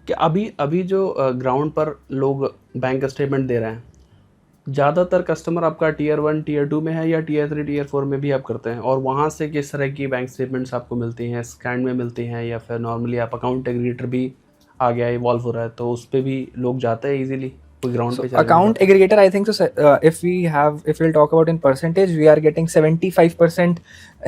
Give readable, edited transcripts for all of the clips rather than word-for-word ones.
कि अभी अभी जो ग्राउंड पर लोग बैंक स्टेटमेंट दे रहे हैं, ज़्यादातर कस्टमर आपका टीयर 1 टीयर 2 में है या टीयर 3 टीयर 4 में भी आप करते हैं, और वहाँ से किस तरह की बैंक स्टेटमेंट्स आपको मिलती हैं? स्कैन में मिलती हैं या फिर नॉर्मली आप अकाउंट एग्रीगेटर भी आ गया है, इवॉल्व हो रहा है, तो उस पे भी लोग जाते हैं इजीली, कोई ग्राउंड So पे चले जाना account चाहता aggregator, I think so. If we'll talk about in percentage, we are getting 75%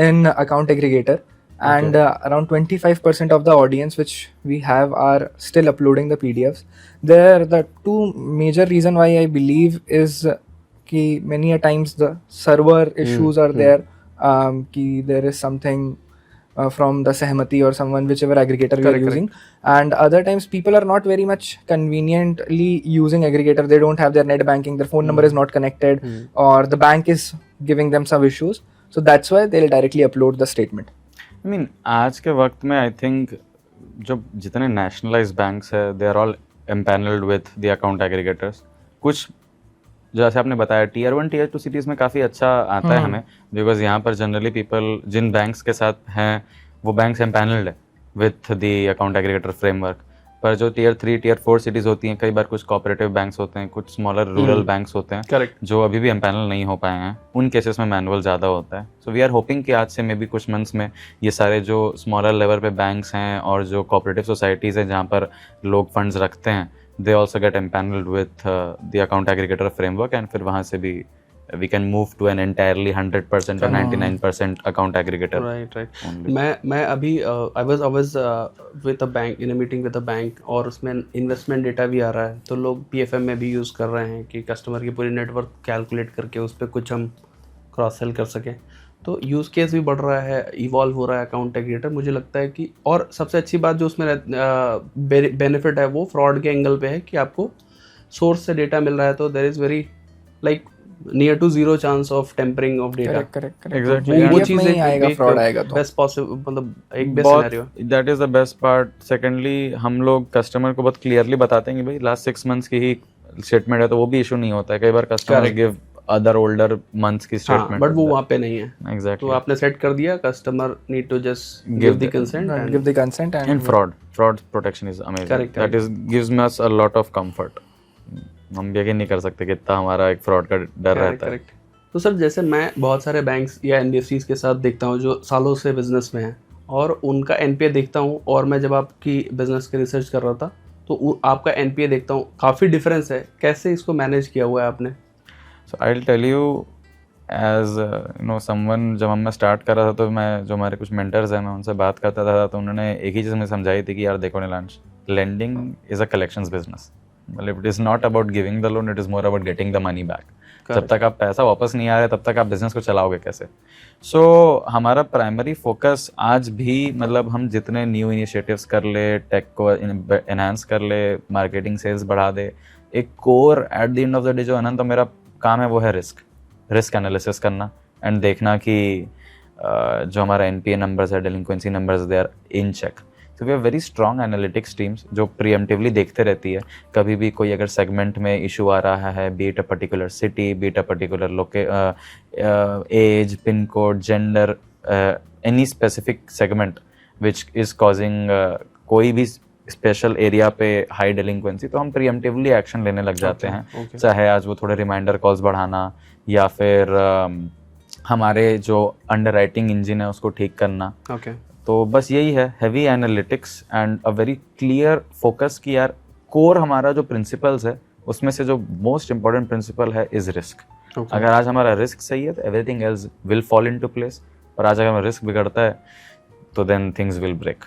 in account aggregator, and around 25% of the audience which we have are still uploading the PDFs. There, the two major reason why I believe is कि many a times the server issues are there. कि there is something from the Sehmati or someone, whichever aggregator we are Correct, using. And other times people are not very much conveniently using aggregator. They don't have their net banking, their phone number is not connected, or the bank is giving them some issues, so that's why they'll directly upload the statement. I mean, आज के वक्त में I think जो जितने nationalise banks है they are all empanelled with the account aggregators. कुछ जैसे आपने बताया टीयर 1 टीयर 2 सिटीज़ में काफ़ी अच्छा आता है हमें, बिकॉज यहाँ पर जनरली पीपल जिन बैंक्स के साथ हैं वो बैंक्स एम्पैनल्ड है with the account aggregator framework. पर जो टीयर 3 टीयर 4 सिटीज़ होती हैं, कई बार कुछ कोऑपरेटिव बैंक्स होते हैं, कुछ स्मॉलर रूरल बैंक्स होते हैं करेक्ट. जो अभी भी एम्पैनल नहीं हो पाए हैं, उन केसेस में मैनुअल ज़्यादा होता है. सो वी आर होपिंग कि आज से मे बी कुछ मंथ्स में ये सारे जो स्मॉलर लेवल पे बैंक्स हैं और जो कोऑपरेटिव सोसाइटीज़ हैं जहाँ पर लोग फंड्स रखते हैं, they also get empaneled with the account aggregator framework, and फिर वहाँ से भी we can move to an entirely 100% or 99% account aggregator. Right. only. मैं अभी I was with a bank, in a meeting with a bank, और उसमें investment data भी आ रहा है, तो लोग पीएफएम में भी यूज़ कर रहे हैं कि कस्टमर की पूरी नेटवर्क कैलकुलेट करके उस पर कुछ हम क्रॉस सेल कर सकें. तो यूज़ केस भी बढ़ रहा है, इवॉल्व हो रहा है अकाउंट एग्रीगेटर. मुझे लगता है कि और सबसे अच्छी बात जो उसमें बेनिफिट है वो फ्रॉड के एंगल पे है कि आपको सोर्स से डेटा मिल रहा है, तो there is very like near to zero chance of tampering of data. Correct. Exactly. वो PDF चीज़ में ही आएगा, fraud आएगा तो. बेस्ट पॉसिबल, मतलब एक बेस्ट बहुत scenario. That is the best part. Secondly हम लोग कस्टमर को बहुत क्लियरली बताते हैं कि भाई लास्ट 6 मंथ्स की ही स्टेटमेंट है, तो वो भी इशू नहीं होता है. कई बार customer give other older months की स्टेटमेंट, बट वो वहाँ पे नहीं है. एग्जैक्टली. तो आपने सेट कर दिया, customer need to just give the consent Give the consent and And fraud protection is amazing. Correct, That is gives us a lot of comfort. हम भी यकीन नहीं कर सकते कि इतना हमारा एक फ्रॉड का डर रहता है. करेक्ट. तो सर जैसे मैं बहुत सारे बैंक्स या एनबीएफसीज के साथ देखता हूँ जो सालों से बिजनेस में हैं, और उनका एनपीए देखता हूँ, और मैं जब आपकी बिजनेस की रिसर्च कर रहा था तो आपका एनपीए देखता हूँ, काफ़ी डिफरेंस है. कैसे इसको मैनेज किया हुआ है आपने? So I'll tell you as you know someone, जब मैं स्टार्ट कर रहा था तो मैं जो हमारे कुछ मेंटर्स हैं मैं उनसे बात करता था, तो उन्होंने एक ही चीज़ मुझे समझाई थी कि यार देखो Neelansh, lending is a collections business. मतलब it is not about giving the loan, it is more about getting the money back. जब तक आप पैसा वापस नहीं आ रहा है तब तक आप बिजनेस को चलाओगे कैसे? सो हमारा प्राइमरी फोकस आज भी, मतलब हम जितने न्यू इनिशिएटिव्स कर ले, टेक को एनहांस कर ले, मार्केटिंग सेल्स बढ़ा दे, एक core eight the end of the day जो अनंत मेरा काम है वो है रिस्क एनालिसिस करना एंड देखना कि जो हमारा एनपीए नंबर्स है, delinquency numbers, they are in check. तो we have very strong analytics teams जो प्रीएम्प्टिवली देखते रहती है. कभी भी कोई अगर सेगमेंट में इशू आ रहा है, B it a particular city, B it a particular age, pin code, gender, any specific segment which is causing कोई भी स्पेशल एरिया पे हाई डेलिंक्वेंसी, तो हम प्रीएम्प्टिवली एक्शन लेने लग जाते हैं. चाहे आज वो थोड़े रिमाइंडर कॉल्स बढ़ाना या फिर हमारे जो अंडरराइटिंग इंजन है उसको ठीक करना. तो बस यही है, heavy analytics and a very clear focus कि यार कोर हमारा जो प्रिंसिपल्स है उसमें से जो मोस्ट इंपॉर्टेंट प्रिंसिपल है इज रिस्क. अगर आज हमारा रिस्क सही है तो everything else will fall into place, और आज अगर हमारा रिस्क बिगड़ता है तो then things will break.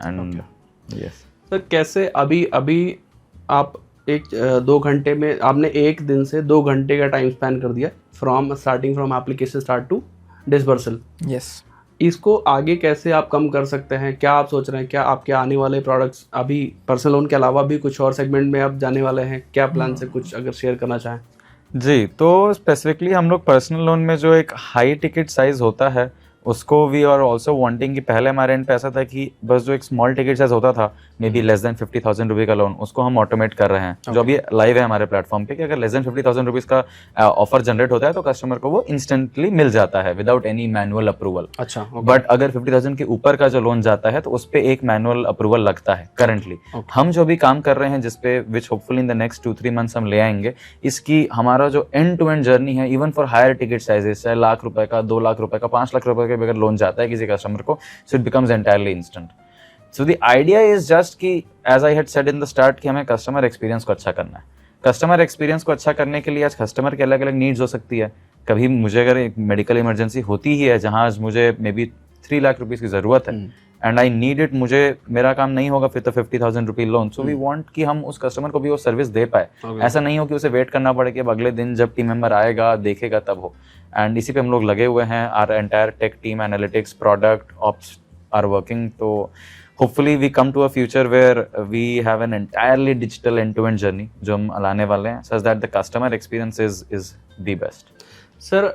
And yes sir कैसे अभी आप 1-2 घंटे में, आपने एक दिन से 2 घंटे का टाइम स्पेंड कर दिया starting from application start to disbursal. yes. इसको आगे कैसे आप कम कर सकते हैं? क्या आप सोच रहे हैं? क्या आपके आने वाले प्रोडक्ट्स अभी पर्सनल लोन के अलावा भी कुछ और सेगमेंट में आप जाने वाले हैं? क्या प्लान से कुछ अगर शेयर करना चाहें? जी, तो स्पेसिफिकली हम लोग पर्सनल लोन में जो एक हाई टिकट साइज़ होता है उसको वी आर ऑल्सो वांटिंग कि पहले हमारे एंड पे ऐसा था कि बस जो एक स्मॉल टिकट साइज होता था मे बी लेस देन 50,000 रुपये का लोन, उसको हम ऑटोमेट कर रहे हैं जो अभी लाइव है हमारे प्लेटफॉर्म पे कि अगर लेस देन 50,000 रुपीज का ऑफर जनरेट होता है तो कस्टमर को वो इंस्टेंटली मिल जाता है विदाउट एनी मैनुअल अप्रूवल। अच्छा, बट अगर 50,000 के ऊपर का जो लोन जाता है तो उस पे एक मैनुअल अप्रूवल लगता है करंटली। हम जो भी काम कर रहे हैं जिसपे which hopefully in the next 2-3 months हम ले आएंगे, इसकी हमारा जो एंड टू एंड जर्नी है even for higher ticket sizes, चाहे लाख रुपए का, 2 लाख रुपए का, 5 लाख रुपए का अगर लोन जाता है किसी कस्टमर को, so it becomes entirely instant. So the idea is just कि as I had said in the start कि हमें कस्टमर एक्सपीरियंस को अच्छा करना है। कस्टमर एक्सपीरियंस को अच्छा करने के लिए आज कस्टमर की अलग अलग नीड्स हो सकती है। कभी मुझे अगर एक मेडिकल इमरजेंसी होती ही है जहाँ आज मुझे मे बी 3 लाख रुपीज़ की ज़रूरत है एंड आई नीड इट, मुझे मेरा काम नहीं होगा फिर तो 50,000 रुपये लोन। सो वी वांट कि हम उस कस्टमर को भी वो सर्विस दे पाए। ऐसा नहीं हो कि उसे वेट करना पड़े कि अब अगले दिन जब टीम मेंबर आएगा देखेगा तब हो। एंड इसी पे हम लोग लगे हुए हैं। Our entire tech team, analytics, product, ops are working. तो hopefully we come to a future where we have an entirely digital end-to-end journey जो हम लाने वाले हैं, such that the customer experience is the best. Sir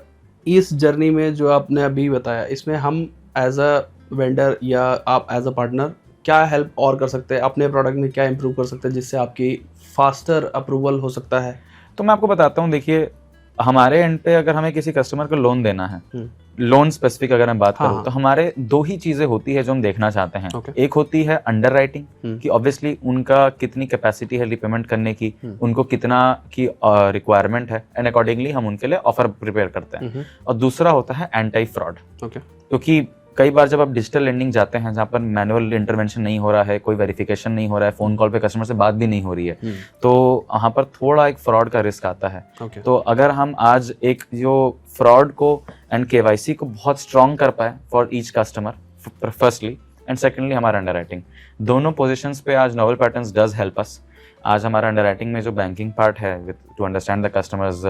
इस journey में जो आपने अभी बताया, इसमें हम एज अ वेंडर या आप एज अ पार्टनर क्या हेल्प और कर सकते हैं, अपने प्रोडक्ट में क्या इम्प्रूव कर सकते हैं जिससे आपकी फास्टर अप्रूवल हो सकता है? तो मैं आपको बताता हूँ, देखिए हमारे एंड पे अगर हमें किसी कस्टमर को लोन देना है, लोन स्पेसिफिक अगर मैं बात करूँ तो हमारे 2 ही चीजें होती है जो हम देखना चाहते हैं। एक होती है अंडर राइटिंग कि ऑब्वियसली उनका कितनी कैपेसिटी है रिपेमेंट करने की, उनको कितना की रिक्वायरमेंट है एंड अकॉर्डिंगली हम उनके लिए ऑफर प्रिपेयर करते हैं। और दूसरा होता है एंटी फ्रॉड, क्योंकि कई बार जब आप डिजिटल लेंडिंग जाते हैं जहाँ पर मैनुअल इंटरवेंशन नहीं हो रहा है, कोई वेरिफिकेशन नहीं हो रहा है, फोन कॉल पे कस्टमर से बात भी नहीं हो रही है, तो वहाँ पर थोड़ा एक फ्रॉड का रिस्क आता है। तो अगर हम आज एक जो फ्रॉड को एंड केवाईसी को बहुत स्ट्रॉन्ग कर पाए for each customer firstly, and secondly हमारा अंडर राइटिंग, दोनों पोजिशंस पे आज novel patterns does help us. आज हमारा अंडर राइटिंग में जो बैंकिंग पार्ट है with two understand the customers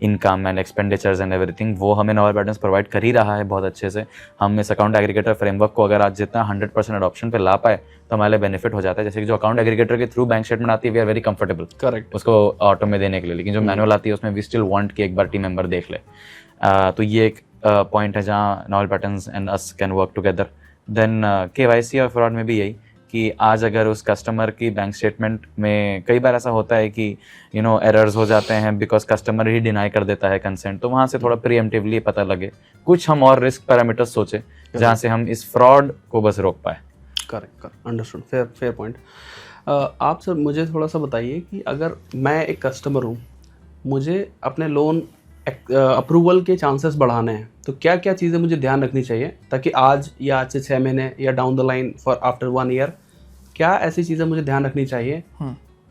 income and expenditures and everything, वो हमें नोवेल पैटर्न्स प्रोवाइड कर ही रहा है बहुत अच्छे से। हम इस अकाउंट एग्रीगेटर फ्रेमवर्क को अगर आज जितना 100% अडॉप्शन पे ला पाए तो हमारे बेनिफिट हो जाता है। जैसे कि जो अकाउंट एग्रीगेटर के थ्रू बैंक स्टेटमेंट आती है we are very comfortable correct उसको ऑटो में देने के लिए, लेकिन जो मैनुअल आती है उसमें वी स्टिल वांट कि एक बार टीम मेंबर देख ले। तो ये एक पॉइंट है जहाँ novel patterns and us can work together. Then KYC और फ्रॉड में भी यही कि आज अगर उस कस्टमर की बैंक स्टेटमेंट में कई बार ऐसा होता है कि एरर्स हो जाते हैं बिकॉज कस्टमर ही डिनाई कर देता है कंसेंट, तो वहाँ से थोड़ा प्रीएम्प्टिवली पता लगे, कुछ हम और रिस्क पैरामीटर्स सोचे जहाँ से हम इस फ्रॉड को बस रोक पाए। Correct, understood, fair point. आप सर मुझे थोड़ा सा बताइए कि अगर मैं एक कस्टमर हूँ, मुझे अपने लोन अप्रूवल के चांसेस बढ़ाने हैं, तो क्या क्या चीज़ें मुझे ध्यान रखनी चाहिए ताकि आज या आज से 6 महीने या down the line for after 1 year क्या ऐसी चीज़ें मुझे ध्यान रखनी चाहिए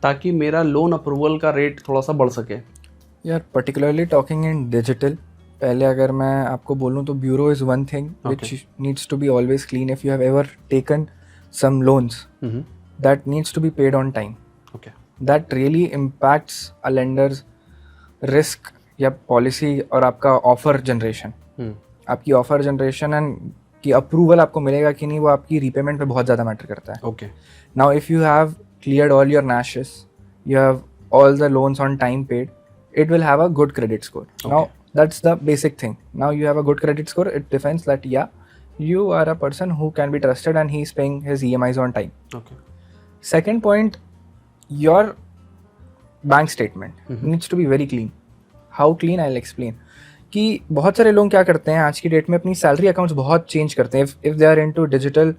ताकि मेरा लोन अप्रूवल का रेट थोड़ा सा बढ़ सके? यार पर्टिकुलरली टॉकिंग इन डिजिटल, पहले अगर मैं आपको बोलूँ तो bureau is one thing which needs to be always clean. If you have ever taken some loans that needs to be paid on time, that really impacts a lender's risk या policy और आपका offer generation. आपकी offer generation and की approval आपको मिलेगा कि नहीं वो आपकी रीपेमेंट पे बहुत ज़्यादा मैटर करता है। Okay, now if you have cleared all your नैशेस, you have all the loans on time paid, it will have a good credit score. Now that's the basic thing. Now you have a good credit score, it defines that yeah, you are a person who can be trusted and he is paying his EMIs on time. Okay. Second point, your bank statement needs to be very clean. How clean? I'll explain. कि बहुत सारे लोग क्या करते हैं आज की date में, अपनी सैलरी अकाउंट्स बहुत चेंज करते हैं। If they are into digital,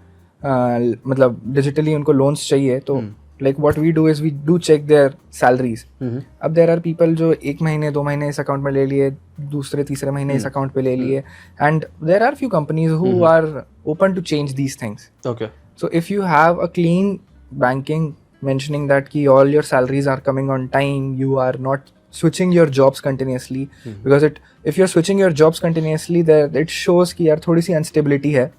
मतलब डिजिटली उनको लोन्स चाहिए तो like what we do is we do check their salaries. अब देयर आर पीपल जो 1 महीने 2 महीने इस अकाउंट में ले लिए, दूसरे तीसरे महीने इस अकाउंट पे ले लिए, and there are few companies who are open to change these things. Okay, so if you have a clean banking mentioning that ki all your salaries are coming on time, you are not switching your jobs continuously, because if you're switching your jobs continuously, there it shows कि यार थोड़ी सी instability है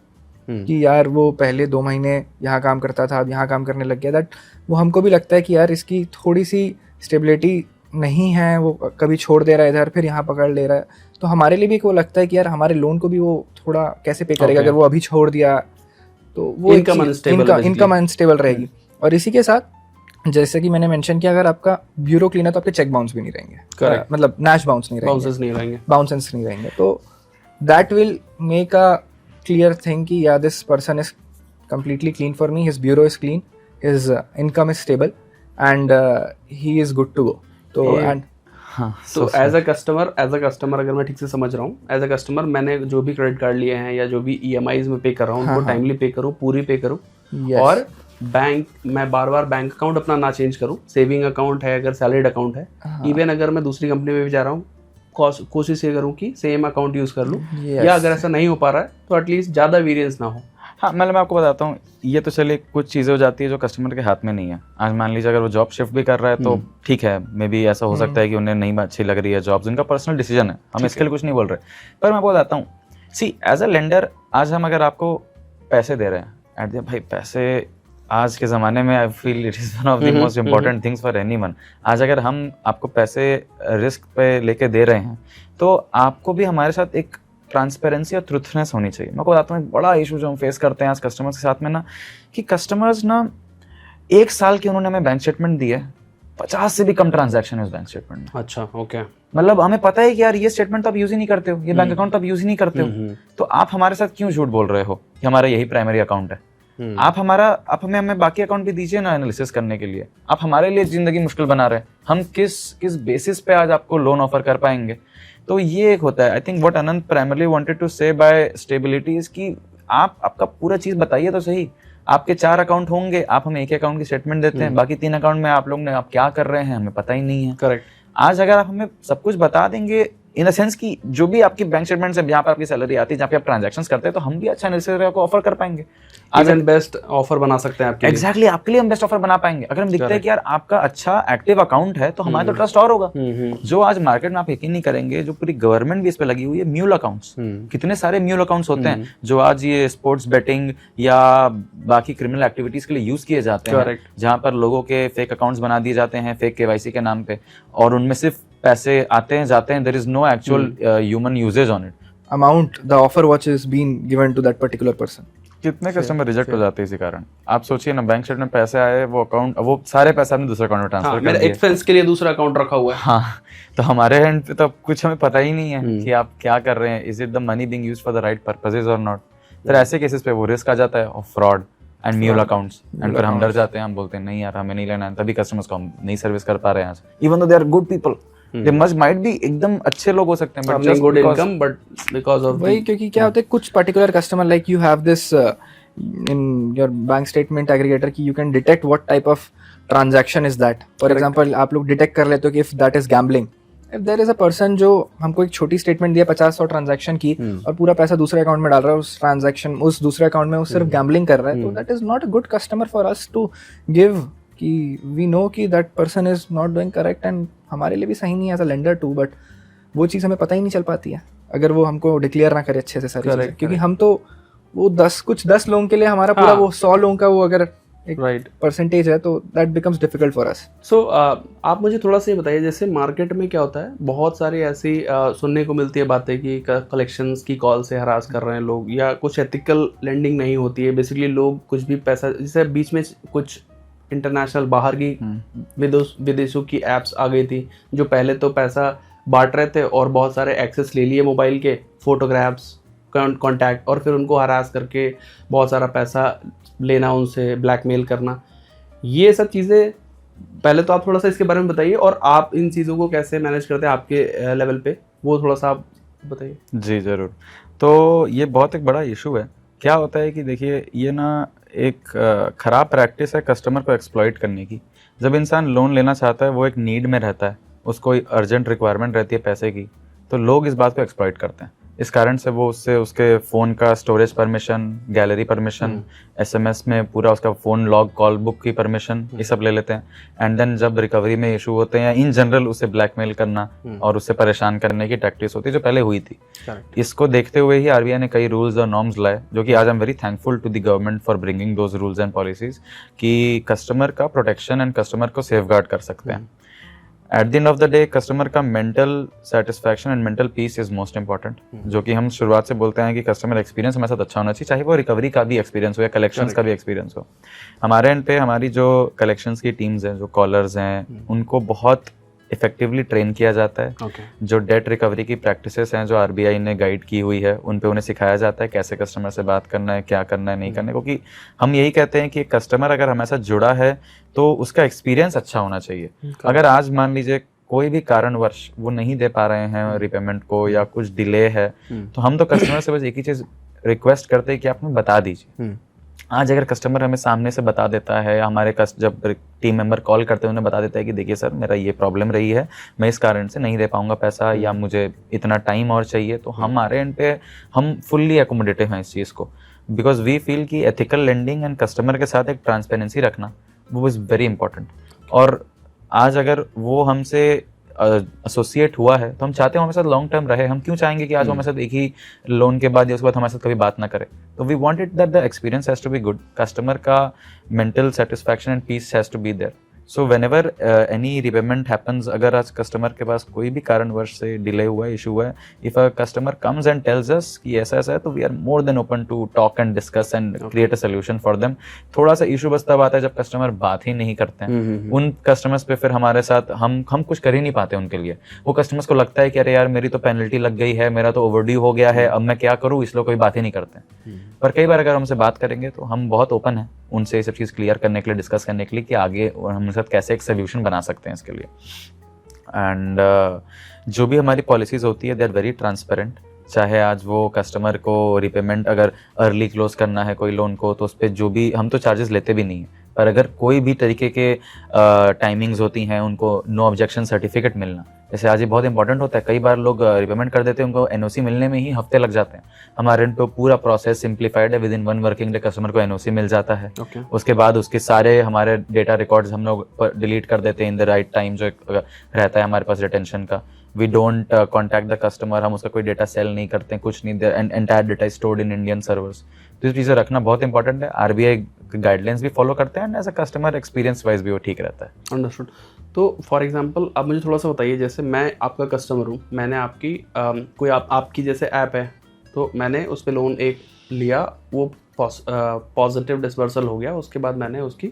कि यार वो पहले 2 महीने यहाँ काम करता था अब यहाँ काम करने लग गया, दैट वो हमको भी लगता है कि यार इसकी थोड़ी सी स्टेबिलिटी नहीं है, वो कभी छोड़ दे रहा है इधर फिर यहाँ पकड़ ले रहा है। तो हमारे लिए भी वो लगता है कि यार हमारे लोन को भी वो थोड़ा कैसे पे करेगा अगर वो अभी छोड़ दिया, तो वो इनकम अनस्टेबल रहेगी। और इसी के साथ जैसे कि मैंने मेंशन किया, अगर आपका ब्यूरो क्लीन है तो आपके चेक बाउंस भी नहीं रहेंगे, मतलब नैश बाउंस नहीं रहेंगे, बाउंसेस नहीं रहेंगे, तो that will make a clear thing कि yeah, this person is completely clean for me, his bureau is clean, his income is stable, and he is good to go. तो Yeah. and हाँ तो as a customer अगर मैं ठीक से समझ रहा हूँ, एज अ कस्टमर मैंने जो भी क्रेडिट कार्ड लिए हैं या जो भी EMIs में पे कर रहा हूँ उनको टाइमली पे करूँ, पूरी पे करूँ, Yes. और बैंक मैं बार बार बैंक अकाउंट अपना ना चेंज करूँ, सेविंग अकाउंट है अगर सैलरीड अकाउंट है, इवन अगर मैं दूसरी कंपनी में भी जा रहा हूँ कोशिश ये करूँ कि सेम अकाउंट यूज़ कर लूँ, Yes. या अगर ऐसा नहीं हो पा रहा है तो एटलीस्ट ज़्यादा वेरिएंस ना हो। हाँ मतलब मैं आपको बताता हूँ, ये तो चलिए कुछ चीज़ें हो जाती है जो कस्टमर के हाथ में नहीं है। आज मान लीजिए अगर वो जॉब शिफ्ट भी कर रहा है तो ठीक है, मे बी ऐसा हो सकता है कि उन्हें नहीं अच्छी लग रही है जॉब, उनका पर्सनल डिसीजन है, हम इसके लिए कुछ नहीं बोल रहे। पर मैं आपको बताता हूँ, सी एज अ लेंडर आज हम अगर आपको पैसे दे रहे हैं एट द भाई, पैसे आज के ज़माने में I feel it is one of the most important things for anyone. आज अगर हम आपको पैसे रिस्क पे लेके दे रहे हैं तो आपको भी हमारे साथ एक ट्रांसपेरेंसी और ट्रुथनेस होनी चाहिए। मैं आपको बताता हूँ एक बड़ा इशू जो हम फेस करते हैं आज कस्टमर्स के साथ में ना, कि कस्टमर्स ना 1 साल की उन्होंने हमें बैंक स्टेटमेंट दी है, 50 से भी कम ट्रांजैक्शन है उस बैंक स्टेटमेंट में। अच्छा, ओके। मतलब हमें पता है कि यार ये स्टेटमेंट तो आप यूज ही नहीं करते हो, ये बैंक अकाउंट तो आप यूज ही नहीं करते हो, तो आप हमारे साथ क्यों झूठ बोल रहे हो कि हमारा यही प्राइमरी अकाउंट है। आप हमें बाकी अकाउंट भी दीजिए ना एनालिसिस करने के लिए। आप हमारे लिए जिंदगी मुश्किल बना रहे हैं, हम किस बेसिस पे आज आपको लोन ऑफर कर पाएंगे। तो ये एक होता है, I think what Anant primarily wanted to say by stability is कि आप आपका पूरा चीज बताइए तो सही। आपके 4 अकाउंट होंगे, आप हमें एक अकाउंट की स्टेटमेंट देते हैं, बाकी 3 अकाउंट में आप लोग ने आप क्या कर रहे हैं हमें पता ही नहीं है। करेक्ट। आज अगर आप हमें सब कुछ बता देंगे इन द सेंस कि जो भी आपकी बैंक स्टेटमेंट से जहाँ पे आपकी सैलरी आती है, जहाँ पे आप ट्रांजैक्शंस करते हैं, तो हम भी अच्छा एनालिसिस आपको ऑफर कर पाएंगे। इवन बेस्ट ऑफर बना सकते हैं आपके लिए। एग्जैक्टली आपके लिए हम बेस्ट ऑफर बना पाएंगे अगर हम दिखते हैं कि यार आपका अच्छा एक्टिव अकाउंट है, तो हमारा तो ट्रस्ट और होगा। जो आज मार्केट में आप यकीन नहीं करेंगे, जो पूरी गवर्नमेंट भी इस पे लगी हुई है, म्यूल अकाउंट्स, कितने सारे म्यूल अकाउंट्स होते हैं जो आज ये स्पोर्ट्स बेटिंग या बाकी क्रिमिनल एक्टिविटीज के लिए यूज किए जाते हैं, जहां पर लोगों के फेक अकाउंट्स बना दिए जाते हैं फेक KYC के नाम पे, और उनमें सिर्फ पैसे आते हैं जाते हैं, there is no actual human usages on it. amount the offer what is being given to that particular person. कितने कस्टमर रिजेक्ट हो जाते हैं इसी कारण। आप सोचिए ना, बैंक स्टेटमेंट में पैसे आए, वो अकाउंट, वो सारे पैसे आपने दूसरे अकाउंट में ट्रांसफर कर मेरा दिए। एक्सपेंस के लिए दूसरा अकाउंट रखा हुआ है। हाँ, तो हमारे एंड पे तो कुछ हमें पता ही नहीं है कि आप क्या कर रहे हैं, is it the money being used for the right purposes और नॉट। फिर ऐसे केसेस पे वो रिस्क आ जाता है of fraud and mule accounts, and फिर हम डर जाते हैं, हम बोलते हैं नहीं यार हमें नहीं लेना है, तभी कस्टमर्स को हम नहीं सर्विस कर पा रहे हैं आज, even though they are good people, they must might be एकदम अच्छे लोग हो सकते हैं, but just good income, but because of वही, क्योंकि क्या होता है कुछ particular customer like you have this in your bank statement aggregator कि you can detect what type of transaction is that. For example, आप लोग डिटेक्ट कर लेते हो कि if that is gambling, if there is a person जो हमको एक छोटी स्टेटमेंट दिया 50-100 ट्रांजैक्शन की और पूरा पैसा दूसरे अकाउंट में डाल रहा है, उस ट्रांजैक्शन उस दूसरे अकाउंट में वो सिर्फ गैम्बलिंग कर रहा है, तो that is not a good customer for us to give, कि वी नो कि that person is not doing correct, and हमारे लिए भी सही नहीं है as a lender too, but वो चीज़ हमें पता ही नहीं चल पाती है अगर वो हमको डिक्लेयर ना करे अच्छे से सारी चीज़ें, क्योंकि हम तो वो 10 लोगों के लिए हमारा पूरा वो 100 लोगों का वो अगर एक परसेंटेज है, तो that becomes difficult for us. So आप मुझे थोड़ा सा ये बताइए, जैसे मार्केट में क्या होता है, बहुत सारी ऐसी सुनने को मिलती है बातें कि कलेक्शंस की कॉल से हरास कर रहे हैं लोग, या कुछ एथिकल लेंडिंग नहीं होती है, बेसिकली लोग कुछ भी पैसा, जैसे बीच में कुछ इंटरनेशनल बाहर की विदेशों की एप्स आ गई थी जो पहले तो पैसा बांट रहे थे और बहुत सारे एक्सेस ले लिए मोबाइल के, फोटोग्राफ्स, कॉन्टैक्ट, और फिर उनको हरास करके बहुत सारा पैसा लेना, उनसे ब्लैकमेल करना। ये सब चीज़ें, पहले तो आप थोड़ा सा इसके बारे में बताइए, और आप इन चीज़ों को कैसे मैनेज करते हैं आपके लेवल पे, वो थोड़ा सा आप बताइए। जी ज़रूर। तो ये बहुत एक बड़ा इशू है। क्या होता है कि देखिए, ये ना एक ख़राब प्रैक्टिस है कस्टमर को एक्सप्लॉइट करने की। जब इंसान लोन लेना चाहता है, वो एक नीड में रहता है, उसको अर्जेंट रिक्वायरमेंट रहती है पैसे की, तो लोग इस बात को एक्सप्लॉइट करते हैं। इस कारण से वो उससे उसके फ़ोन का storage permission, gallery permission, SMS में पूरा उसका फ़ोन लॉग, कॉल बुक की परमिशन, ये सब ले लेते हैं। एंड देन जब रिकवरी में इशू होते हैं, या इन जनरल उसे ब्लैकमेल करना और उससे परेशान करने की टैक्टिक्स होती है जो पहले हुई थी। इसको देखते हुए ही RBI ने कई रूल्स और नॉर्म्स लाए, जो कि आज I am very thankful to the government for bringing those rules and policies, कि कस्टमर का प्रोटेक्शन एंड कस्टमर को सेफगार्ड कर सकते हैं। At the end of the day customer का mental satisfaction and mental peace is most important, जो कि हम शुरुआत से बोलते हैं कि कस्टमर एक्सपीरियंस हमारे साथ अच्छा होना चाहिए, चाहे वो रिकवरी का भी एक्सपीरियंस हो या कलेक्शंस का भी एक्सपीरियंस हो। हमारे एंड पे हमारी जो कलेक्शंस की टीम्स हैं, जो कॉलर्स हैं, उनको बहुत इफेक्टिवली ट्रेन किया जाता है। ओके जो डेट रिकवरी की प्रैक्टिसेस हैं जो आरबीआई ने गाइड की हुई है उन पे उन्हें सिखाया जाता है कैसे कस्टमर से बात करना है, क्या करना है, नहीं करना है, क्योंकि हम यही कहते हैं कि कस्टमर अगर हमारे साथ जुड़ा है तो उसका एक्सपीरियंस अच्छा होना चाहिए। अगर आज मान लीजिए कोई भी कारणवश वो नहीं दे पा रहे हैं रिपेमेंट को या कुछ डिले है तो हम तो कस्टमर से बस एक ही चीज़ रिक्वेस्ट करते हैं कि आप हमें बता दीजिए। आज अगर कस्टमर हमें सामने से बता देता है, हमारे जब टीम मेंबर कॉल करते हैं उन्हें बता देता है कि देखिए सर मेरा ये प्रॉब्लम रही है, मैं इस कारण से नहीं दे पाऊंगा पैसा या मुझे इतना टाइम और चाहिए, तो हमारे एंड पे हम फुल्ली एकोमोडेटिव हैं इस चीज़ को, बिकॉज वी फील कि एथिकल लेंडिंग एंड कस्टमर के साथ एक ट्रांसपेरेंसी रखना वो इज़ वेरी इंपॉर्टेंट। और आज अगर वो हमसे एसोसिएट हुआ है तो हम चाहते हैं हमारे साथ लॉन्ग टर्म रहे। हम क्यों चाहेंगे कि आज वो हमारे साथ एक ही लोन के बाद या उसके बाद हमारे साथ कभी बात ना करे। तो we want it that the experience has to be good, customer का mental satisfaction and peace has to be there. So whenever any repayment happens, अगर आज कस्टमर के पास कोई भी कारणवश से डिले हुआ है, इशू हुआ है, if a customer comes and tells us कि ऐसा ऐसा है, तो we are more than open to talk and discuss and create a solution for them. थोड़ा सा इशू बस तब आता है जब कस्टमर बात ही नहीं करते हैं। उन कस्टमर्स पे फिर हमारे साथ हम कुछ कर ही नहीं पाते उनके लिए। वो कस्टमर्स को लगता है कि अरे यार मेरी तो पेनल्टी लग गई है, मेरा तो ओवरड्यू हो गया है, अब मैं क्या करूँ, इसलिए कोई बात ही नहीं करते। पर कई बार अगर हमसे बात करेंगे तो हम बहुत ओपन हैं उनसे ये सब चीज़ क्लियर करने के लिए, डिस्कस करने के लिए कि आगे हमारे साथ कैसे एक सोल्यूशन बना सकते हैं इसके लिए। एंड जो भी हमारी पॉलिसीज़ होती है दे आर वेरी ट्रांसपेरेंट। चाहे आज वो कस्टमर को रिपेमेंट अगर अर्ली क्लोज करना है कोई लोन को तो उस पर जो भी, हम तो चार्जेस लेते भी नहीं हैं, पर अगर कोई भी तरीके के टाइमिंग्स होती हैं, उनको नो ऑब्जेक्शन सर्टिफिकेट मिलना, जैसे आज ये बहुत इंपॉर्टेंट होता है। कई बार लोग रिपेमेंट कर देते हैं, उनको एनओसी मिलने में ही हफ्ते लग जाते हैं। हमारे एंड पे पूरा प्रोसेस सिंप्लीफाइड है, with in 1 working day customer को एनओसी मिल जाता है। उसके बाद उसके सारे हमारे डेटा रिकॉर्ड्स हम लोग डिलीट कर देते हैं इन द राइट टाइम, जो रहता है हमारे पास रिटेंशन का। We don't contact the customer, हम उसका कोई डेटा सेल नहीं करते हैं, कुछ नहीं, entire data stored in Indian servers. तो ये चीज़ें रखना बहुत इंपॉर्टेंट है। आरबीआई गाइडलाइंस भी फॉलो करते हैं and as a customer experience wise भी वो ठीक रहता है। अंडरस्टूड। तो फॉर एग्जांपल आप मुझे थोड़ा सा बताइए, जैसे मैं आपका कस्टमर हूँ, मैंने आपकी कोई आपकी जैसे ऐप है, तो मैंने उस पर लोन एक लिया, वो पॉजिटिव डिसबर्सल हो गया, उसके बाद मैंने उसकी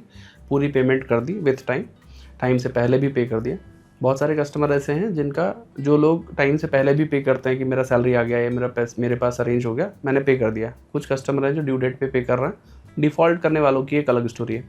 पूरी पेमेंट कर दी विथ टाइम से पहले भी पे कर दिया। बहुत सारे कस्टमर ऐसे हैं जिनका, जो लोग टाइम से पहले भी पे करते हैं कि मेरा सैलरी आ गया या मेरे पास अरेंज हो गया, मैंने पे कर दिया। कुछ कस्टमर हैं जो ड्यू डेट पे कर रहे हैं। डिफ़ॉल्ट करने वालों की एक अलग स्टोरी है।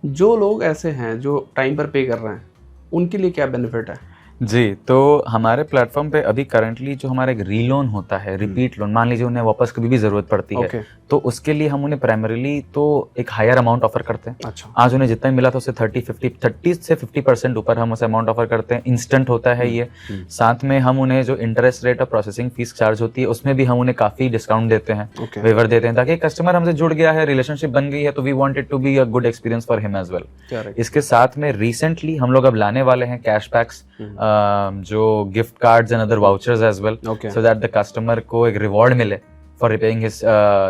जो लोग ऐसे हैं जो टाइम पर पे कर रहे हैं, उनके लिए क्या बेनिफिट है? जी, तो हमारे प्लेटफॉर्म पे अभी करंटली जो हमारा एक रीलोन होता है, रिपीट लोन, मान लीजिए उन्हें वापस कभी भी ज़रूरत पड़ती है, तो उसके लिए हम उन्हें प्राइमरीली तो एक हायर अमाउंट ऑफर करते हैं। अच्छा। आज उन्हें जितना मिला था उससे 30 से 50% ऊपर हम उसे अमाउंट ऑफर करते हैं। इंस्टेंट होता है ये। साथ में हम उन्हें जो इंटरेस्ट रेट और प्रोसेसिंग फीस चार्ज होती है उसमें भी हम उन्हें काफ़ी डिस्काउंट देते हैं, वेवर देते हैं, ताकि कस्टमर हमसे जुड़ गया है, रिलेशनशिप बन गई है, तो we want it to be a good experience for him as well. इसके साथ में रिसेंटली हम लोग अब लाने वाले हैं कैशबैक्स, जो gift cards and other vouchers as well, so that the customer को एक रिवॉर्ड मिले for repaying his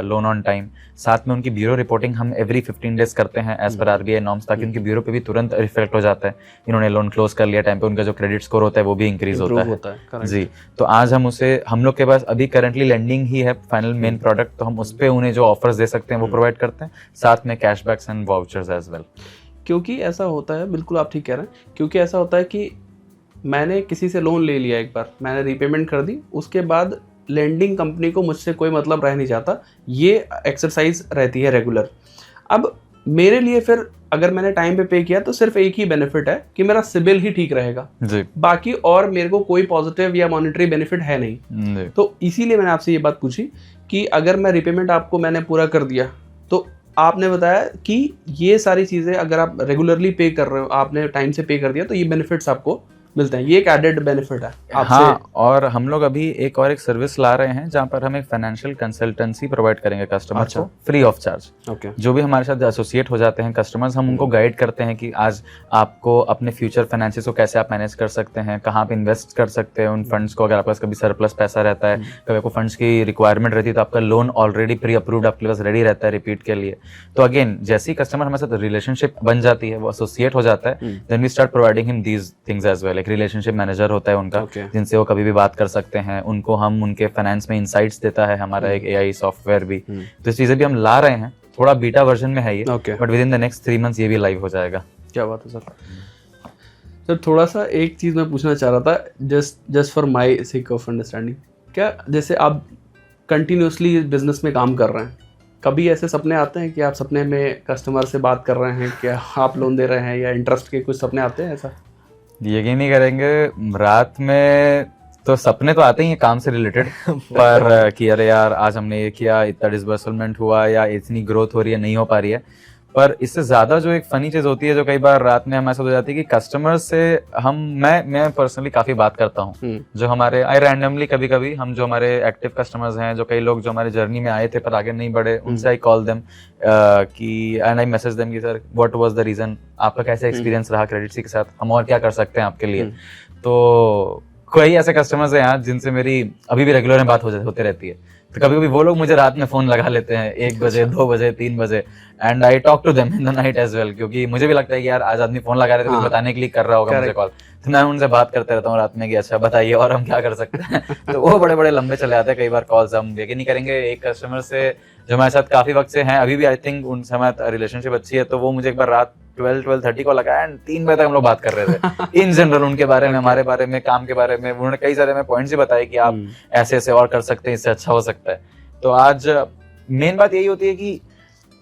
loan on time. साथ में उनकी ब्यूरो रिपोर्टिंग हम एवरी 15 डेज करते हैं एज पर आरबीआई नॉर्म्स, ताकि उनकी ब्यूरो पे भी तुरंत रिफ्लेक्ट हो जाता है इन्होंने लोन क्लोज कर लिया टाइम पे, उनका जो क्रेडिट स्कोर होता है वो भी इंक्रीज होता है। जी, तो आज हम लोग के पास अभी करंटली लेंडिंग ही है फाइनल मेन प्रोडक्ट, तो हम उस पर उन्हें जो ऑफर्स दे सकते हैं वो प्रोवाइड करते हैं, साथ में cashbacks and vouchers as well. क्योंकि ऐसा होता है, बिल्कुल आप ठीक कह रहे हैं, क्योंकि ऐसा होता है कि मैंने किसी से लोन ले लिया, एक बार मैंने रीपेमेंट कर दी, उसके बाद लेंडिंग कंपनी को मुझसे कोई मतलब रह नहीं जाता, ये एक्सरसाइज रहती है रेगुलर। अब मेरे लिए फिर अगर मैंने टाइम पे पे किया तो सिर्फ एक ही बेनिफिट है कि मेरा सिबिल ही ठीक रहेगा जी, बाकी और मेरे को कोई पॉजिटिव या मॉनेटरी बेनिफिट है नहीं। तो इसीलिए मैंने आपसे ये बात पूछी कि अगर मैं रीपेमेंट आपको मैंने पूरा कर दिया, तो आपने बताया कि ये सारी चीज़ें अगर आप रेगुलरली पे कर रहे हो, आपने टाइम से पे कर दिया, तो ये बेनिफिट्स आपको मिलते हैं। ये एक एडेड बेनिफिट है आपसे। हाँ, और हम लोग अभी एक सर्विस ला रहे हैं जहाँ पर हम एक फाइनेंशियल कंसल्टेंसी प्रोवाइड करेंगे कस्टमर को फ्री ऑफ चार्ज। जो भी हमारे साथ एसोसिएट हो जाते हैं कस्टमर्स, हम उनको गाइड करते हैं कि आज आपको अपने फ्यूचर फाइनेंसेस को कैसे आप मैनेज कर सकते हैं, कहाँ पे इन्वेस्ट कर सकते हैं उन फंड्स को। अगर आपके पास कभी सरप्लस पैसा रहता है, कभी आपको फंड्स की रिक्वायरमेंट रहती है, तो आपका लोन ऑलरेडी प्री अप्रूव्ड आपके पास रेडी रहता है रिपीट के लिए। तो अगेन, जैसे ही कस्टमर हमारे साथ रिलेशनशिप बन जाती है, वो एसोसिएट हो जाता है, then we start providing him these things as well. एक रिलेशनशिप मैनेजर होता है उनका, जिनसे वो कभी भी बात कर सकते हैं, उनको हम उनके फाइनेंस में इनसाइट्स देता है हमारा एक एआई सॉफ्टवेयर भी। तो इस चीजें भी हम ला रहे हैं, थोड़ा बीटा वर्जन में है ये, but with in the next 3 months ये भी लाइव हो जाएगा। क्या बात है सर। सर थोड़ा सा एक चीज़ मैं पूछना चाह रहा था, just for my sake of understanding, क्या जैसे आप कंटिन्यूसली बिजनेस में काम कर रहे हैं, कभी ऐसे सपने आते हैं कि आप सपने में कस्टमर से बात कर रहे हैं, क्या आप लोन दे रहे हैं, या इंटरेस्ट के कुछ सपने आते हैं ऐसा? यकीन नहीं करेंगे, रात में तो सपने तो आते ही हैं काम से रिलेटेड पर कि अरे यार आज हमने ये किया, इतना डिसबर्समेंट हुआ या इतनी ग्रोथ हो रही है, नहीं हो पा रही है। पर इससे ज्यादा जो एक फनी चीज होती है जो कई बार रात में हमारे साथ हो जाती है कि कस्टमर से मैं पर्सनली काफी बात करता हूँ, जो हमारे आई रैंडमली कभी कभी हम जो हमारे एक्टिव कस्टमर्स हैं, जो कई लोग जो हमारे जर्नी में आए थे पर आगे नहीं बढ़े, उनसे आई कॉल देम कि एंड आई मैसेज देम कि sir what was the reason, आपका कैसा एक्सपीरियंस रहा क्रेडिट सी के साथ, हम और क्या कर सकते हैं आपके लिए। तो कई ऐसे कस्टमर्स हैं यहाँ जिनसे मेरी अभी भी रेगुलर में बात होती रहती है। तो कभी कभी वो लोग मुझे रात में फोन लगा लेते हैं 1 बजे 2 बजे 3 बजे, and I talk to them in the night as well, क्योंकि मुझे भी लगता है कि यार आज आदमी फोन लगा रहे थे कुछ बताने के लिए कर रहा होगा मुझे कॉल, तो मैं उनसे बात करते रहता हूँ रात में कि अच्छा बताइए और हम क्या कर सकते हैं। तो वो बड़े बड़े लंबे चले आते हैं कई बार कॉल्स। हम यकीन नहीं करेंगे, एक कस्टमर से जो हमारे साथ काफी वक्त से हैं, अभी भी आई थिंक उनसे हमारी रिलेशनशिप अच्छी है, तो वो मुझे एक बार रात 12-12:30 को लगा एंड 3 बजे तक हम लोग बात कर रहे थे इन जनरल उनके बारे में, हमारे बारे में, काम के बारे में। उन्होंने कई सारे पॉइंट्स भी बताए कि आप ऐसे ऐसे और कर सकते हैं, इससे अच्छा हो सकता है। तो आज मेन बात यही होती है कि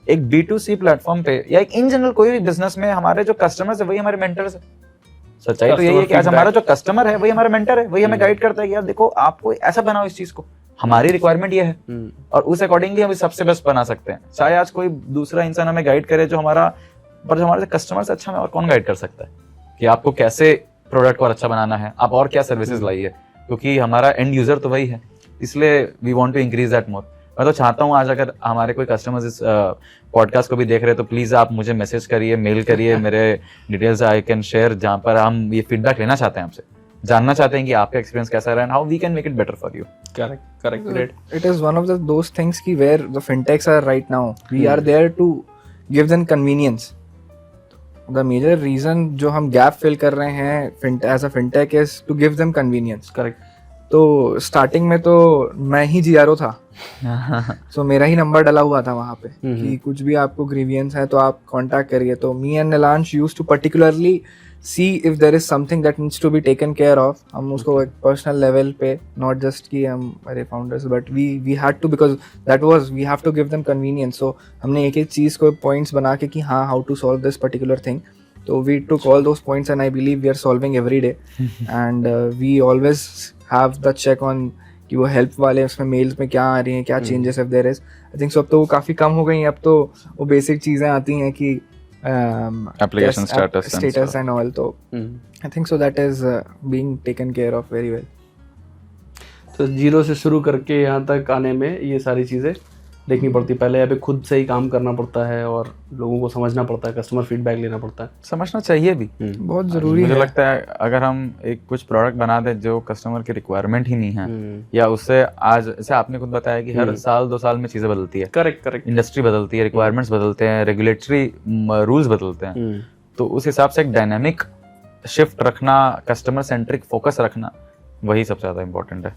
एक B2C प्लेटफॉर्म पे या एक इन जनरल कोई भी बिजनेस में हमारे जो कस्टमर्स है वही हमारे मेंटर्स है। सच्चाई तो यही है कि आज हमारा जो कस्टमर है वही हमारा मेंटर है, वही हमें गाइड करता है कि यार देखो आपको ऐसा बनाओ इस चीज को, हमारी रिक्वायरमेंट ये है और उस अकॉर्डिंगली हम सबसे बेस्ट बना सकते हैं। चाहे आज कोई दूसरा इंसान हमें गाइड करे जो हमारे कस्टमर से अच्छा हमें और कौन गाइड कर सकता है कि आपको कैसे प्रोडक्ट को अच्छा बनाना है, आप और क्या सर्विसेज लाइए, क्योंकि हमारा एंड यूजर तो वही है, इसलिए we want to increase that more. मैं तो चाहता हूँ आज अगर हमारे कोई कस्टमर्स इस पॉडकास्ट को भी देख रहे हैं तो प्लीज आप मुझे मैसेज करिए, मेल करिए, मेरे डिटेल्स आई कैन शेयर, जहाँ पर हम ये फीडबैक लेना चाहते हैं आपसे, जानना चाहते हैं कि आपका एक्सपीरियंस कैसा रहा and how we can make it better for you. Correct, great. It is one of those things ki where the fintechs are right now. We are there to give them convenience. The major reason जो हम gap fill कर रहे हैं as a fintech is to give them convenience. Correct. तो starting में तो मैं ही GRO था, so मेरा ही नंबर डला हुआ था वहाँ पे कि कुछ भी आपको ग्रीवियंस है तो आप कांटेक्ट करिए। तो me and Neelansh used to particularly see if there is something that needs to be taken care of. हम उसको एक पर्सनल लेवल पे, नॉट जस्ट कि हम are founders, but we had to, because that was we have to give them convenience. So हमने एक एक चीज़ को पॉइंट्स बना के कि हाँ how to solve this particular thing, तो we took all those points and I believe we are solving every day and we always have the check on कि वो हेल्प वाले उसमें मेल्स में क्या आ रही हैं, क्या changes if there is. I think so अब तो वो काफ़ी कम हो गई हैं, अब तो वो बेसिक चीज़ें आती हैं कि application status and all, so I think so that is being taken care of very well. तो जीरो से शुरू करके यहाँ तक आने में ये सारी चीज़ें देखनी पड़ती, पहले यहाँ पे खुद से ही काम करना पड़ता है और लोगों को समझना पड़ता है, कस्टमर फीडबैक लेना पड़ता है, समझना चाहिए भी, बहुत ज़रूरी है। मुझे लगता है अगर हम एक कुछ प्रोडक्ट बना दें जो कस्टमर की रिक्वायरमेंट ही नहीं है या उससे, आज जैसे आपने खुद बताया कि हर साल 2 साल में चीज़ें बदलती है, करेक्ट, इंडस्ट्री बदलती है, रिक्वायरमेंट्स बदलते हैं, रेगुलेटरी रूल्स बदलते हैं, तो उस हिसाब से एक डायनामिक शिफ्ट रखना, कस्टमर सेंट्रिक फोकस रखना, वही सबसे ज़्यादा इम्पोर्टेंट है।